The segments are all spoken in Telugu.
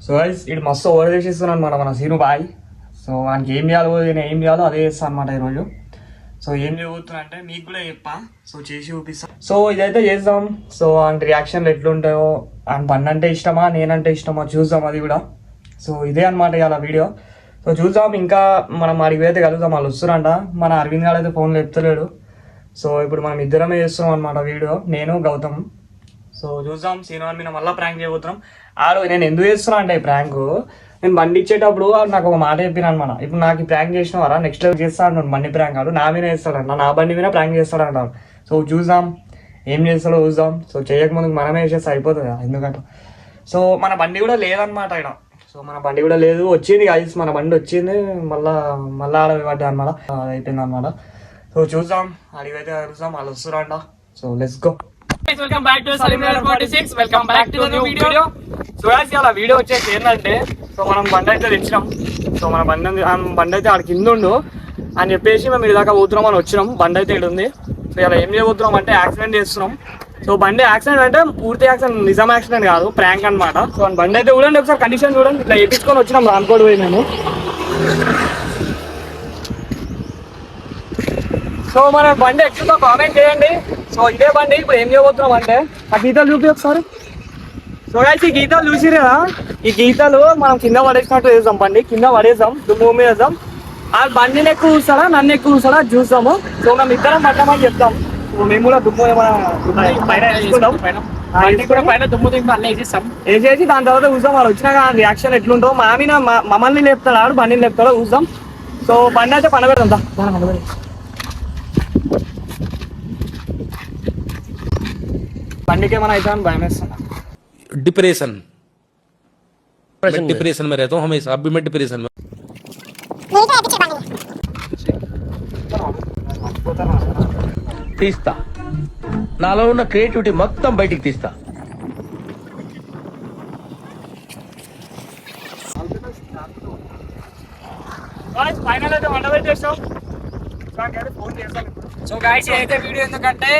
సో గైస్ ఇది మస్తు ఓవర్ చేసేస్తున్నాను అనమాట మన సీను బాయ్. సో వానికి ఏం చేయాలో నేను ఏం చేయాలో అదే చేస్తాను అనమాట ఈరోజు. సో ఏం చేయబోతున్నా అంటే మీకు కూడా చెప్పా, సో చేసి చూపిస్తాను. సో ఇదైతే చేద్దాం. సో ఆయన రియాక్షన్లు ఎట్లుంటాయో, ఆయన పన్ను అంటే ఇష్టమా నేనంటే ఇష్టమా చూద్దాం అది కూడా. సో ఇదే అనమాట ఇవాళ వీడియో. సో చూద్దాం. ఇంకా మనం అడిగి అయితే కలుద్దాం. వాళ్ళు వస్తున్నారంట. మన అరవింద్ గారు అయితే ఫోన్లో చెప్తలేడు. సో ఇప్పుడు మనం ఇద్దరమే చేస్తున్నాం అనమాట వీడియో, నేను గౌతమ్. సో చూద్దాం. సీను మీద మళ్ళీ ప్రాంక్ చేయబోతున్నాం. ఆడు నేను ఎందుకు చేస్తున్నా అంటే ఈ ప్రాంక్, నేను బండి ఇచ్చేటప్పుడు నాకు ఒక మాట చెప్పిన అనమాట. ఇప్పుడు నాకు ఈ ప్రాంక్ చేసిన వారా నెక్స్ట్ లెవెల్ చేస్తా అంటాను. బండి ప్రాంక్ ఆడు నా మీద చేస్తాడంట, నా బండి మీద ప్రాంక్ చేస్తాడంటాడు. సో చూద్దాం ఏం చేస్తాడో చూద్దాం. సో చేయకముందుకు మనమే చేస్తే అయిపోతుంది కదా, ఎందుకంటే సో మన బండి కూడా లేదనమాట ఇక్కడ. సో మన బండి కూడా లేదు, వచ్చింది గైస్ మన బండి వచ్చింది, మళ్ళా ఆడబడ్డా అనమాట, అయిపోయింది అనమాట. సో చూద్దాం, అడిగైతే చూద్దాం. వాళ్ళు వస్తున్నారంట. So let's go. Welcome back to సలీమర్ 46. Welcome back to new video. So guys ఇలా వీడియో వచ్చేసి ఏంటంటే, సో మనం బండి అయితే తెచ్చినాం. సో మన బండి అయితే ఆడ కింద ఉండు అని చెప్పేసి మేము ఇదాకా పోతున్నాం అని వచ్చినాం. బండి అయితే ఇక్కడ ఉంది. సో ఇలా ఏం చేయబోతున్నాం అంటే యాక్సిడెంట్ చేస్తున్నాం. సో బండి యాక్సిడెంట్ అంటే పూర్తి యాక్సిడెంట్, నిజం యాక్సిడెంట్ కాదు, ప్రాంక్ అనమాట. సో బండి అయితే చూడండి ఒకసారి, కండిషన్ చూడండి. ఇట్లా వేయించుకొని వచ్చినాం రాన్కోడ్ పోయి మేము. సో మన బండి ఎక్స్ట్రా కామెంట్ చేయండి. సో ఇదే బండి ఇప్పుడు ఏం చేయబోతున్నాం అంటే, ఆ గీతాలు చూపి ఒకసారి. సో గైస్ ఈ గీతాలు చూసి కదా, ఈ గీతాలు మనం కింద పడేసినట్టు వేద్దాం. బండి కింద పడేద్దాం, దుమ్ము మీద వేద్దాం. ఆ బండిని ఎక్కువ చూస్తాడా నన్ను ఎక్కువ చూస్తాడా చూస్తాము. సో మేము ఇద్దరం పట్టామని చెప్తాం. మేము కూడా దుమ్ము పైన వేసుకుంటాం, పైన దుమ్ము వేసేసి దాని తర్వాత చూద్దాం. వాళ్ళు వచ్చినాక రియాక్షన్ ఎట్లుంటో, మమ్మల్ని లేపుతాడు ఆడు, బండిని లేపుతాడో చూద్దాం. సో బండి అయితే పని పెడదాం. బండికి ఏమైనా అయితే అని భయం వేస్తున్నా. डिप्रेशन में रहता हूँ हमेशा, अभी मैं डिप्रेशन में. తీస్తా, నాలో ఉన్న క్రియేటివిటీ మొత్తం బయటికి తీస్తా. ఫైనల్ అయితే వంట పెట్టేస్తాం. సో గాయ్స్ అయితే వీడియో ఎందుకంటే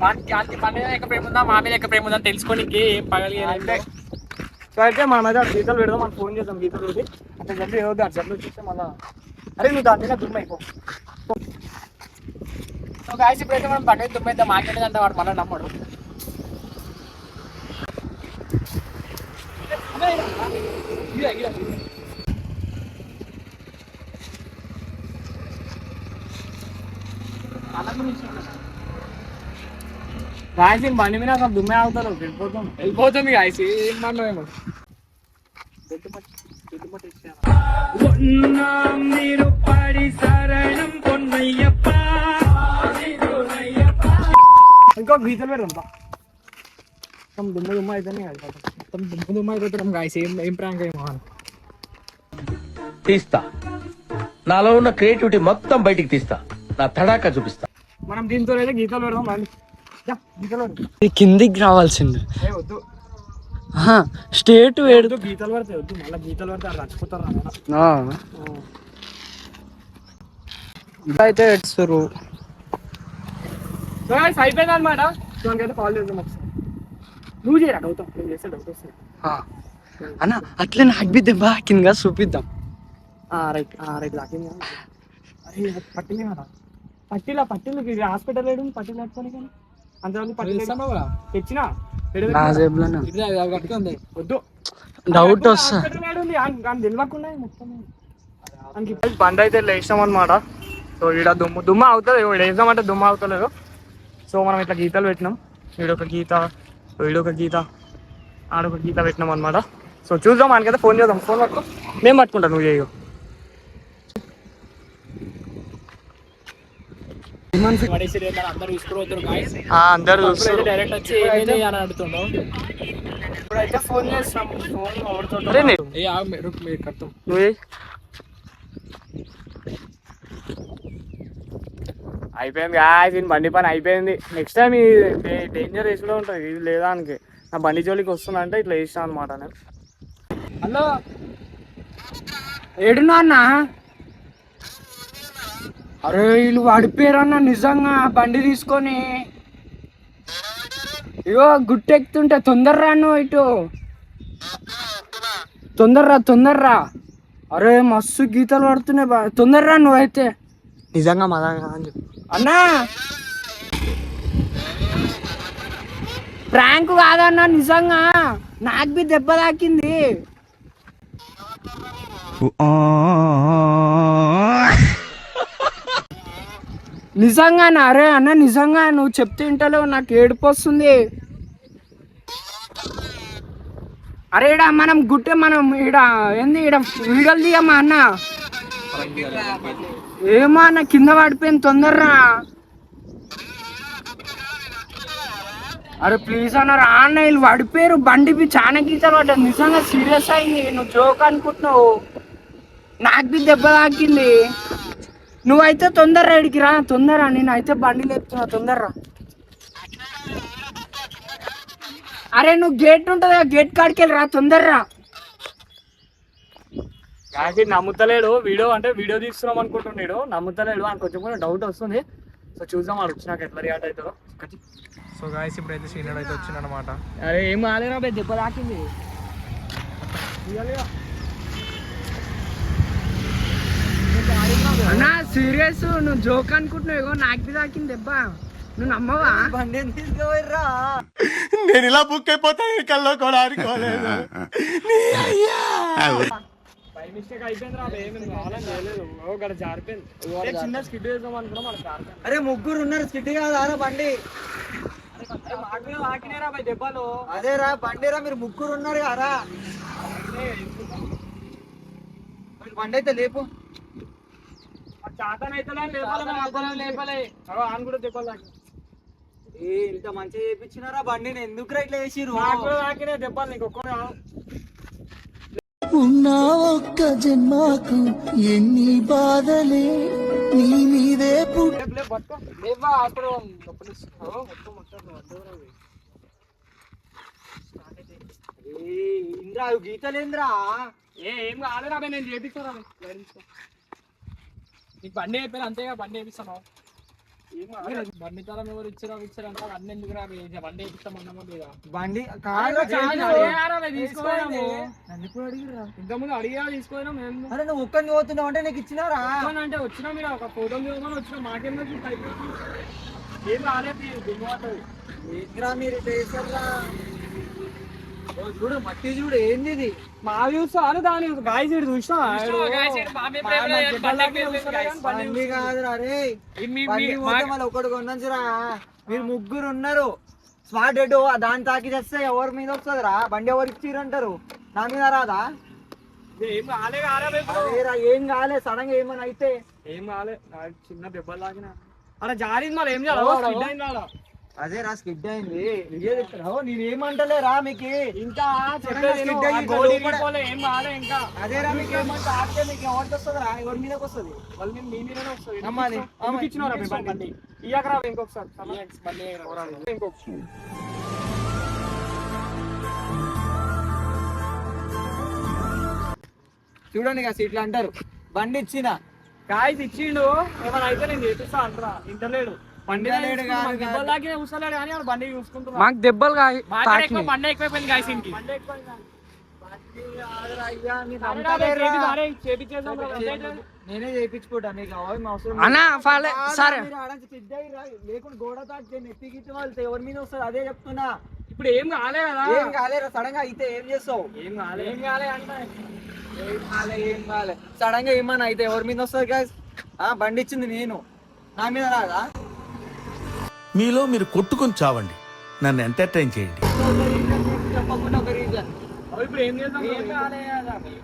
వానికి మన మీద ఎక్క ప్రేమ ఉందా మా మీద ఎక్క ప్రేమ ఉందా తెలుసుకోనికి ఏం పగలి అంటే. సో అయితే మనం అయితే గీతలు పెడదాం, మనం ఫోన్ చేద్దాం గీతలు పెట్టి అంటే జల్దీ ఏదో అటు జల్లు చూస్తే మళ్ళీ అరే నువ్వు దాని మీద దుమ్ము అయిపో. సో గాయ్స్ ఇప్పుడైతే మనం బండి దుమ్ము అయితే మాట్లాడేదంటే వాడు మళ్ళీ నమ్మడు. గాయసి బండి మీద అసలు దుమ్మే అవుతారు, వెళ్ళిపోతుంది గాయసి. ఏం మనం ఇంకో గీతలు పెడదాం. దుమ్మ అయితేనే దుమ్మ అయిపోతున్నాం గాయసి. ఏం ప్రాంక్ ఏమో తీస్తా, నాలో ఉన్న క్రియేటివిటీ మొత్తం బయటికి తీస్తా, నా తడాకా చూపిస్తా. మనం దీంతో అయితే గీతలు పెడదాం. రండి కిందికి రావాల్సింది, వద్దు స్టేట్ వేడు. గీతలు పడతాయి వద్దు, మళ్ళీ గీతలు పడితే రచ్చిపోతారు అయితే ఏడుస్తారు. అయిపోయింది అనమాట. అయితే కాల్ చేద్దాం ఒకసారి. నువ్వు చేయరా డౌట్, నేను చేస్తే డౌట్ వస్తుంది అన్న. అట్లే నాకు బి దెబ్బ కింద చూపిద్దాం. రైట్ రైట్ లాకింది. అరే పట్టింది కదా, పట్టిల్లు హాస్పిటల్ వేడు పట్టిల్ పట్టుకొని కానీ అంతవరకు పట్టిల్ తెచ్చినా వద్దు, డౌట్ వస్తా తెలియకుండా మొత్తం. బండి అయితే వేసినాం అనమాట. సో ఈడ దుమ్మ అవుతుంది, వేద్దామంటే దుమ్మ అవుతలేదు. సో మనం ఇట్లా గీతలు పెట్టినాం. ఈడొక గీత, ఈడొక గీత, ఆడొక గీత పెట్టినాం అనమాట. సో చూద్దాం, మనకైతే ఫోన్ చేద్దాం. ఫోన్ పట్టుకో, మేము పట్టుకుంటాం, నువ్వు చేయవు. అందరు డైరెక్ట్ వచ్చి అని అడుగుతున్నాం. ఇప్పుడైతే ఫోన్ చేస్తాం. అయిపోయింది గాయస్, బండి పని అయిపోయింది. నెక్స్ట్ టైం ఈ డేంజర్ వేసులో ఉంటుంది, ఇది లేదానికి నా బండి జోలికి వస్తున్నా అంటే ఇట్లా వేసినా అనమాట నేను. హలో ఏడున్నా అన్న? అరే వీళ్ళు పడిపోయారన్న నిజంగా బండి తీసుకొని. ఇగో గుట్టెక్కుతుంటే తొందర రాను ఇటు. తొందర్రా అరే మస్తు గీతలు పడుతున్నాయి తొందర్రా నువ్వైతే నిజంగా మదా అని చెప్పి అన్నా ప్రాంక్ కాదన్నా నిజంగా నాకు బి దెబ్బ తాకింది నిజంగా అరే అన్న నిజంగా నువ్వు చెప్తే వింటలేవు నాకు ఏడుపు వస్తుంది అరే ఇడ మనం ఇడ ఏంది ఇడ వీడియోలు తీయమ్మా అన్న ఏమో అన్న కింద పడిపోయింది తొందరరా అరే ప్లీజ్ అన్న రా అన్న వీళ్ళు పడిపోయారు బండిపి చాలా గీతలు పడ్డారు నిజంగా సీరియస్ అయింది నువ్వు జోక్ అనుకుంటున్నావు నాకు బి దెబ్బ తాకింది నువ్వైతే తొందరరా ఇడికి రా తొందరరా నేను అయితే బండి లేపుతున్నా తొందరరా అరే నువ్వు గేట్ ఉంటుంది గేట్ కాడికి వెళ్ళి రా తొందరరా నమ్ముతలేడు వీడియో తీస్తున్నాం అనుకుంటున్నాడు నమ్ముతలేడు అని కొంచెం కూడా డౌట్ వస్తుంది సో చూద్దాం వాడు వచ్చినాక ఎట్లా రియాక్ట్ అవుతారో సో గాయస్ ఇప్పుడైతే సీనియర్ అయితే వచ్చిందనమాట. అరే ఏం కాలేరా దెబ్బ తాకింది అన్నా సీరియస్ నువ్వు జోక్ అనుకుంటున్నావు ఇగో నాకు బి తాకింది దెబ్బ నువ్వు నమ్మవా బండి తీసుకుపోయిర్రా నేను ఇలా బుక్ అయిపోతాను కల్లో కూడా అనుకోలేదు. బై మిస్టేక్ అయిపోయింది రా ఏమి కావాలని చేయలేదు ఒకటి జారిపోయింది చిన్న స్కిడ్ వేద్దాం అనుకున్నా మనకు జారిపోయింది అరే ముగ్గురు ఉన్నారు స్కిట్ కాదా బండి తాకినారా బై దెబ్బలు అదేరా బండిరా మీరు ముగ్గురు ఉన్నారు కదా బండి అయితే లేపు చాతనైతే లేపలే ఆన్ కూడా దెబ్బలు తాకి ఇంత మంచిగా చేయించినారా బండిని ఎందుకు ఇట్లా చేసిరు నాకు కూడా తాకినే దెబ్బలు నీకు ఒక్కడే ఉన్నా ఒక్క జన్మకు ఎన్ని బాధలే నీ మీదే లేవా అప్పుడు ఇంద్రా గీతలేంద్రా ఏం కాలేరా నేను చేపిస్తారా నీకు బండి అయిపోయినా అంతేగా బండి వేపిస్తాను బండి తరం ఎవరు ఇచ్చారంట అన్ని ఎందుకు రా బండి వేపిస్తామన్నామో లేదా బండి తీసుకోము ఇంతకుముందు అడిగా తీసుకోయినా మేము అరే నువ్వు ఒక్కరిని పోతున్నావు అంటే నీకు ఇచ్చినారా అంటే వచ్చినా మీరు ఒక ఫోటో తీయమని వచ్చిన మాకేమో ఏం రాలేదు దిగుతుంది ఏంద్రా మీరు చూడు మట్టి చూడు ఏంది ఇది మా చూస్తాను దాని గాయ సైడ్ చూసినా బండి కాదురా రే ఒకటి కొన్నారా మీరు ముగ్గురు ఉన్నారు స్మార్ట్ హెడ్ దాన్ని తాకి చేస్తే ఎవరి మీద వస్తుందిరా బండి ఎవరు ఇచ్చిర్రు అంటారు నా మీద రాదా ఏం కాలే సడన్ గా ఏమని అయితే ఏం కాలే చిన్న దెబ్బలు లాగిన అలా జారింది మరి ఏం చేయాలి అదే రా స్కిడ్ అయింది నేనేమంటలేరా మీకు ఇంకా ఏం కాలే ఇంకా అదే రా మీకు ఏమంటే ఆడితే మీకు ఎవరికి వస్తుందిరా ఎవరి మీదకి వస్తుంది వాళ్ళు మేము మీ మీదనే వస్తుంది నమ్మాలి ఇచ్చినారా మీ బండి ఇయ్యకరా ఇంకొకసారి ఇంకొకసారి చూడండి ఇక ఇట్లా అంటారు బండి ఇచ్చిన కాయస్ ఇచ్చిండు ఏమైనా అయితే నేను చేపిస్తా అంటారా ఇంటలేడు బండి చూస్తలేడు కానీ బండి చూసుకుంటున్నా మాకు దెబ్బలు బండి ఎక్కువైపోయింది గాయస్ ఇంటికి నేనే చేయించుకుంటా మీకు అవసరం అన్నా సరే లేకుండా గోడ తాకి నెత్తి గిట్టి వాళ్ళు ఎవరి మీద వస్తుంది అదే చెప్తున్నా ఇప్పుడు ఏం కాలే కదా ఏం కాలేరా సడన్ గా అయితే ఏం చేస్తావు ఏం కాలే అంటే ఏం కాలే సడన్ గా ఏమన్నా అయితే ఎవరి మీద వస్తుంది గాయస్ బండి ఇచ్చింది నేను నా మీద రాదా మీలో మీరు కొట్టుకొని చావండి, నన్ను ఎంటర్టైన్ చేయండి. చెప్పకుండా ఒక రీజన్ ఇప్పుడు ఏం చేద్దాం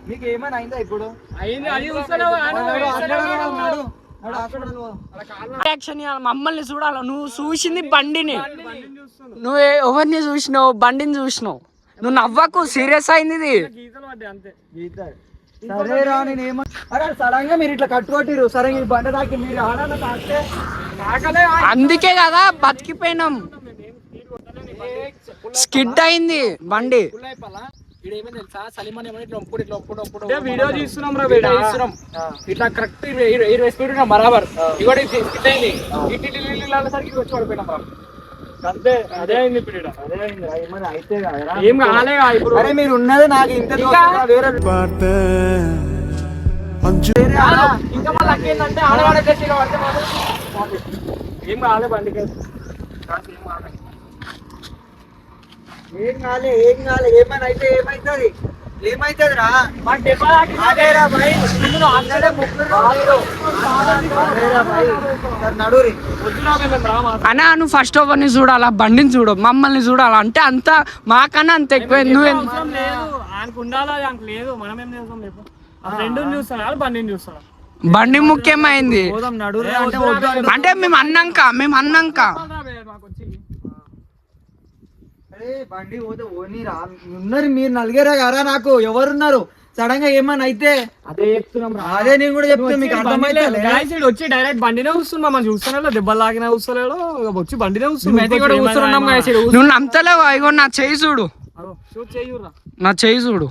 మీకు ఏమైనా అయిందా ఇప్పుడు అయింది అది యాక్షన్ ఇవ్వాలి మమ్మల్ని చూడాలి నువ్వు చూసింది బండిని నువ్వు ఎవరిని చూసినావు బండిని చూసినావు నువ్వు నవ్వకు సీరియస్ అయింది ఇది గీతలు పడ్డాయి అంతే సరేరా నేను అరే సడన్ గా మీరు ఇట్లా కట్టుకొట్టిరు సరే ఈ బండ తాకి మీరు ఆడాలి తాకితే అందుకే కదా బతికిపోయినాం స్కిడ్ అయింది బండి వీడియో తీస్తున్నాం రా వీడియో తీస్తున్నాం ఇట్లా కరెక్ట్ 20 స్పీడ్ బరాబర్ ఇవ్వడం సరికి వచ్చి పడిపోయినాం రా అంతే అదే అయింది ఇప్పుడు ఈడ. ఏమన్నా అయితే కదరా? ఏం కాలే ఇప్పుడు. అరే మీరు ఉన్నది నాకు ఇంత దోస్తురా, వేరే వేరే ఆడా? ఇంకా మళ్ళీ అక్కేందంటే ఆడవాడే తెచ్చి పడితే మాత్రం ఏం కాలే బండికి. ఏం కాలే ఏమన్నా అయితే ఏమైతుంది? ఏమైతుంది రా? మాకు దెబ్బ తాకింది. అదేరా భయ్, అక్కడే ముగ్గురు అదేరా భయ్. సరే నడురి. వద్దురా మేము రామా. అన్నా నువ్వు ఫస్ట్ ఓవర్ని చూడాలా, బండిని చూడు, మమ్మల్ని చూడాలా అంటే అంత మాకన్నా అంత ఎక్కువ నువ్వు అవసరం లేదు, ఆయనకు ఉండాలా ఆయనకు లేదు, మనం ఏం చేస్తాం చెప్పు. ఆ ఫ్రెండ్ చూస్తాడా బండిని చూస్తాడా? బండి ముఖ్యమైంది పోదాం నడురి అంటే వద్దు అంటే మేము అన్నాక మాకు వచ్చి అరే బండి పోతే ఓనిరా. ఉన్నారు మీరు నలిగారా గారా? నాకు ఎవరున్నారు? సడన్ గా ఏమన్నా అయితే అదే చెప్తున్నాం రా. అదే నేను కూడా చెప్తున్నా, మీకు అర్థమైతే వచ్చి డైరెక్ట్ బండినే కూర్చున్నా, మనం చూస్తున్నాడు దెబ్బలు లాగినా కూర్చోలేడు, వచ్చి బండినే కూర్చున్నాం. నువ్వు నమ్మతలేవు. ఇగో నా చేయి చూడు, నా చేయి చూడు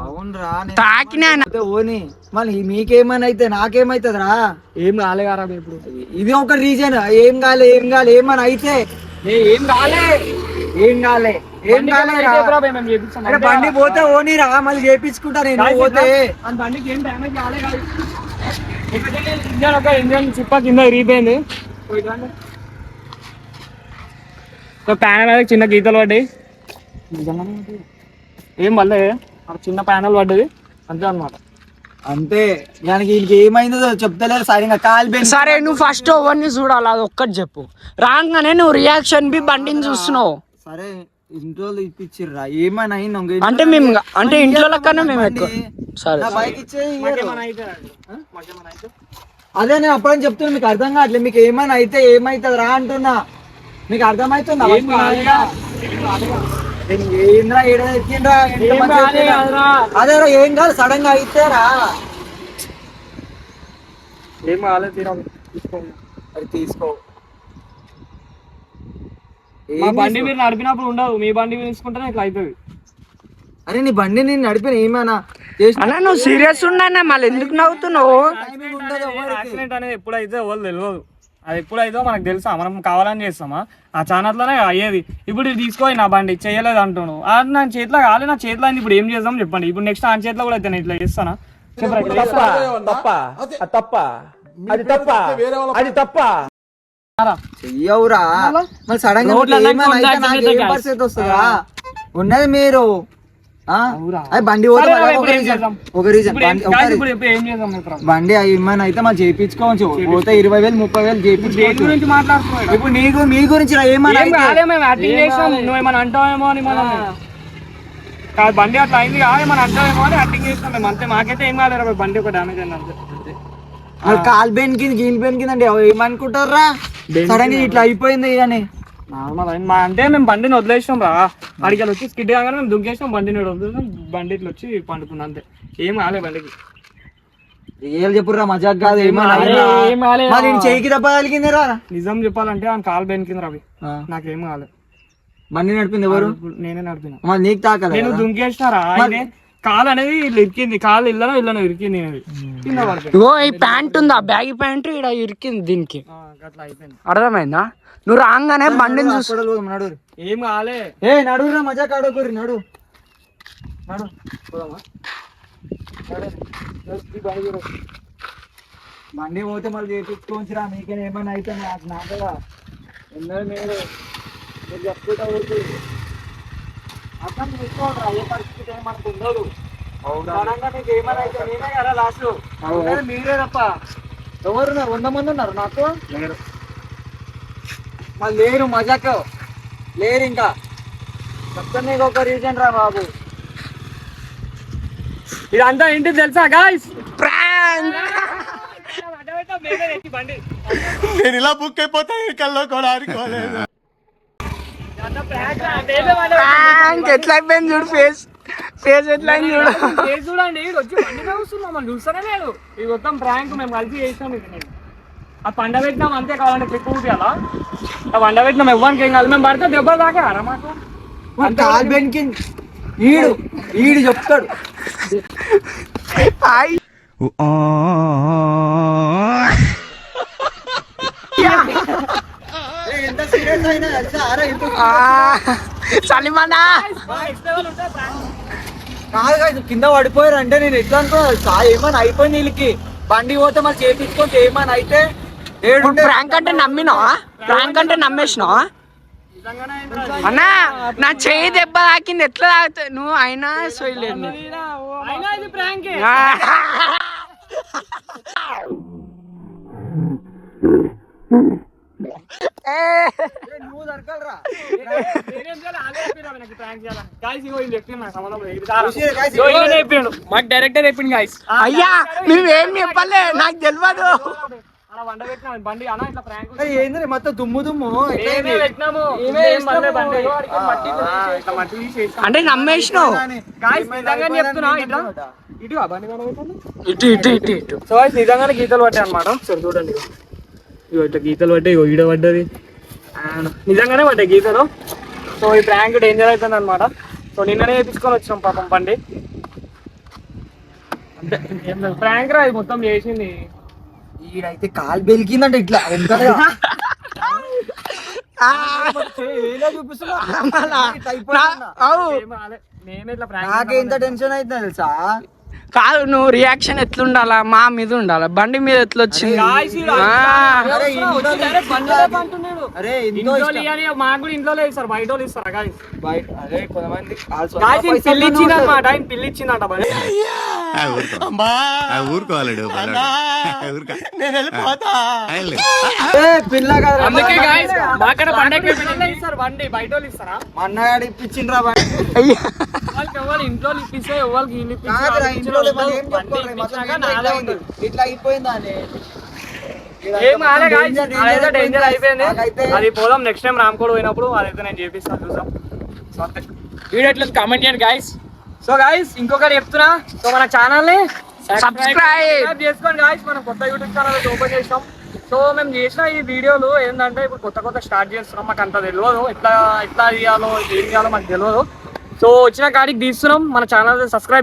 అవునరా తాకినా ఓని. మళ్ళీ మీకేమైనా అయితే నాకేమైతుంది రా? ఏం కాలే కదా ఇప్పుడు. ఇది ఒక రీజన్. ఏం కాలే ఏమన్నా అయితే ఏం కాలే అరే బండి పోతే ఓనిరా, మళ్ళీ చేపించుకుంటా నేను పోతే. బండికి ఏం డ్యామేజ్ కాలే కాదు. ఇంజన్ ఒక ఇంజన్ చిప్ప కింద విరిగిపోయింది. ప్యానల్ అనేది చిన్న గీతలు పడ్డాయి. ఏం వల్లే చిన్న ప్యానల్ పడ్డది అంతే అన్నమాట. అంతే దానికి వీళ్ళకి ఏమైందో చెప్తలేరు సరిగా. కాలు సరే నువ్వు ఫస్ట్ ఓవర్ని చూడాలి, అది ఒక్కటి చెప్పు. రాగానే నువ్వు రియాక్షన్ బి బండిని చూస్తున్నావు. సరే ఇంట్లో ఇప్పించిర్రా, ఏమైనా అయింది? అంటే మేము అంటే ఇంట్లో కన్నా మేము ఎక్కువ. సరే బైక్ ఇచ్చేది అదే నేను అప్పుడని చెప్తున్నా, మీకు అర్థం కావట్లేదు. మీకు ఏమైనా అయితే ఏమైతుంది రా అంటున్నా, మీకు అర్థమవుతుందా? ఏంద్రా ఎక్కిండ్రా? అదేరా ఏం కాదు, సడన్ గా అయితే రా. ఏం కాలే అది తీసుకో. మా బండి మీరు నడిపినప్పుడు ఉండదు, మీ బండి తీసుకుంటేనే ఇట్లా అవుతుంది. అరే నీ బండి నేను నడిపిన ఏమైనా అలా నువ్వు సీరియస్ ఉన్నా మళ్ళీ ఎందుకు నవ్వుతున్నావు? యాక్సిడెంట్ అనేది ఎప్పుడైతే ఎవరు తెలియదు, అది ఎప్పుడైతే మనకు తెలుసా? మనం కావాలని చేస్తామా? ఆ ఛానల్లోనే అయ్యేది. ఇప్పుడు ఇది తీసుకోయి నా బండి చేయలేదు అంటున్నాను, నా చేతిలో కాలే, నా చేతిలో అయింది. ఇప్పుడు ఏం చేద్దాం చెప్పండి? ఇప్పుడు నెక్స్ట్ ఆ చేతిలో కూడా అయితే నేను ఇట్లా చేస్తానా? చెయ్యవురా. మరి సడన్ గా పరిస్థితి వస్తుందా? ఉన్నది మీరు బండి పోతే ఒక రీజన్ బండి ఏమైనా అయితే మనం చేయించుకోవచ్చు. పోతే 20,000 30,000 చేయించుకోవచ్చు. ఇప్పుడు మీ గురించి నువ్వేమన్నా అంటావేమో అని మనం బండి అట్లా అయింది ఏమన్నా అంటావేమో అని యాక్టింగ్ చేస్తాం మేము అంతే. మాకైతే ఏం కాలేదు, బండి ఒక డ్యామేజ్ అయింది అంతే. కాల్ బెన్ కింద గీల్ బెన్ కింద ఏమనుకుంటారా? సడన్ గా ఇట్లా అయిపోయింది అని నార్మల్ అంటే మేము బండిని వదిలేసాం రా. అడిగి వచ్చి స్కిడ్ కాగానే మేము దుంకేసాం, బండిని వదిలేసాం, బండి ఇట్లా వచ్చి పండుకున్నాం అంతే. ఏం కాలే బండికి. ఏళ్ళు చెప్పురా, మజాక్ కాదు. చేయికి దెబ్బ తగిలింది రా. నిజం చెప్పాలంటే ఆయన కాలు బెన్ కింద రవి, నాకేం కాలే. బండి నడిపింది ఎవరు? నేనే నడిపిన. నీకు తాకలే? నేను దుంకేసినారా, కాలు అనేది ఇరికింది, కాలు ఇళ్ళలో ఇరికింది. ఇగో ఈ ప్యాంట్ ఉందా, బ్యాగీ ప్యాంట్ ఇక్కడ ఇరికింది దీనికి. అర్థమైందా? నువ్వు రాగానే బండిని చూసి నడు. ఏం కాలే. నడురా, మజా కాడకూరి నడు. బండి పోతే మళ్ళీ చేయించుకోవచ్చురా. మీకే ఏమైనా అయితే నాకుగా ఉన్నది మీరు చెప్పుకుంటా ఊరికి అర్థం చూసుకోవడరా. ఏ పరిస్థితి మనకు ఉండదు. నీకు ఏమైనా అయితే నేనే కదా లాస్ట్. మీరే తప్ప ఎవరున్నారు? 100 మంది ఉన్నారు నాకు లేరు. మళ్ళీ లేరు, మజాకు లేరు. ఇంకా చెప్తాను నీకు ఒక రీజన్ రా బాబు. ఇదంతా ఏంటి తెలుసా గాయ్స్? నేను ఇలా బుక్ అయిపోతా కల్లో కూడా అనుకోలేదు. ఎట్లా అయిపోయింది చూడు, ఫేస్ ఎట్లా అయింది చూడు. చూడండి వచ్చి బండి చూస్తున్నాం, మనం చూస్తానే లేదు. ఇది మొత్తం ప్రాంక్ మేము కలిసి చేసాం. ఆ పండ పెట్టినాం అంతే. కావాలంటే క్లిక్ ఊపి అలా ఆ పండ పెట్టినాం, ఇవ్వడానికి ఏం కాదు. మేము పడితే దెబ్బ దాకా మాకు కాల్ బెన్కి ఈడు చెప్తాడు. ఎంత సీరియస్ అయినా తెలుసా? అరే ఇప్పుడు సలిమానా కాదు కాదు కింద పడిపోయారు అంటే నేను ఎట్లా అనుకున్నా తెలుసా? ఏమని అయిపోయింది వీళ్ళకి. బండి పోతే మళ్ళీ చేపించుకొని ఏమని అయితే ప్రాంక్ అంటే నమ్మినావా? ప్రాంక్ అంటే నమ్మేసినావా? అన్నా నా చేయి దెబ్బ తాకింది ఎట్లా తాగుతావు నువ్వు? అయినా సోయలేదు నువ్వు దొరకలరా. మాకు డైరెక్టర్ చెప్పింది గాయస్. అయ్యా నువ్వేం చెప్పలే నాకు తెలియదు. ఏంది మొత్తం దుమ్ము దుమ్ము అంటే నమ్మేసినావు. ఇటు ఇటు ఇటు ఇటు సో నిజంగానే గీతలు పట్టాయి అనమాట. సరే చూడండి, ఇగో ఇట్లా గీతలు పట్టాయి, ఇగో ఈడ పడ్డది, నిజంగానే పడ్డాయి గీతలు. సో ఈ ప్రాంక్ డేంజర్ అవుతుంది అనమాట. సో నిన్ననే వేపించుకొని వచ్చినాం పాపం బండి. అంటే ప్రాంక్ రా ఇది మొత్తం చేసింది. ఈడైతే కాలు బెలికిందంటే ఇట్లా నేను ఇట్లా ప్రాంక్ నాకే ఎంత టెన్షన్ అవుతుంది తెలుసా? కాదు నువ్వు రియాక్షన్ ఎట్లుండాలా? మా మీద ఉండాలా, బండి మీద ఎట్లా వచ్చింది? అరే మాకు కూడా ఇంట్లో ఇస్తారు, బయట వాళ్ళు ఇస్తారా guys? బయట అరే కొంతమంది Guys, ఈయన పిల్లి ఇచ్చిందన్నమాట, ఆయన పిల్లి ఇచ్చిందంట బండి. ఊరుకోవాలడు నేను వెళ్ళిపోతా. పిల్ల కదా అందుకే guys, మాకడ బండి ఎక్కి పిల్లలే ఇస్తారు బండి, బయట వాళ్ళు ఇస్తారా? మా అన్నగాడు ఇప్పించిండ్రా బండి. వాళ్ళకి ఎవరు ఇంట్లో ఇప్పిస్తే ఎవరికి వీళ్ళు కాదురా, ఇంట్లో మళ్ళీ ఏం చెప్పుకోరు, మొత్తం ఇట్లా అయింది. ఇట్లా అయిపోయిందా అని. ఏం కాలే guys, అదైతే డేంజర్ అయిపోయింది. అది పోదాం నెక్స్ట్ టైం రామ్కోడ్ పోయినప్పుడు, అదైతే నేను చేపిస్తాను చూసాం. సో అంతే, వీడియో ఎట్లా కామెంట్ చేయండి guys. సో guys ఇంకొకటి చెప్తున్నా, సో మన ఛానల్ ని సబ్స్క్రైబ్ చేసుకోండి guys. మనం కొత్త యూట్యూబ్ ఛానల్ ఓపెన్ చేసాం. సో మేము చేసిన ఈ వీడియోలు ఏంటంటే ఇప్పుడు కొత్త స్టార్ట్ చేస్తున్నాం, మాకు అంత తెలియదు, ఎట్లా చేయాలో ఏం చేయాలో మాకు తెలియదు. సో వచ్చిన కాడికి తీస్తున్నాం. మన ఛానల్ సబ్స్క్రైబ్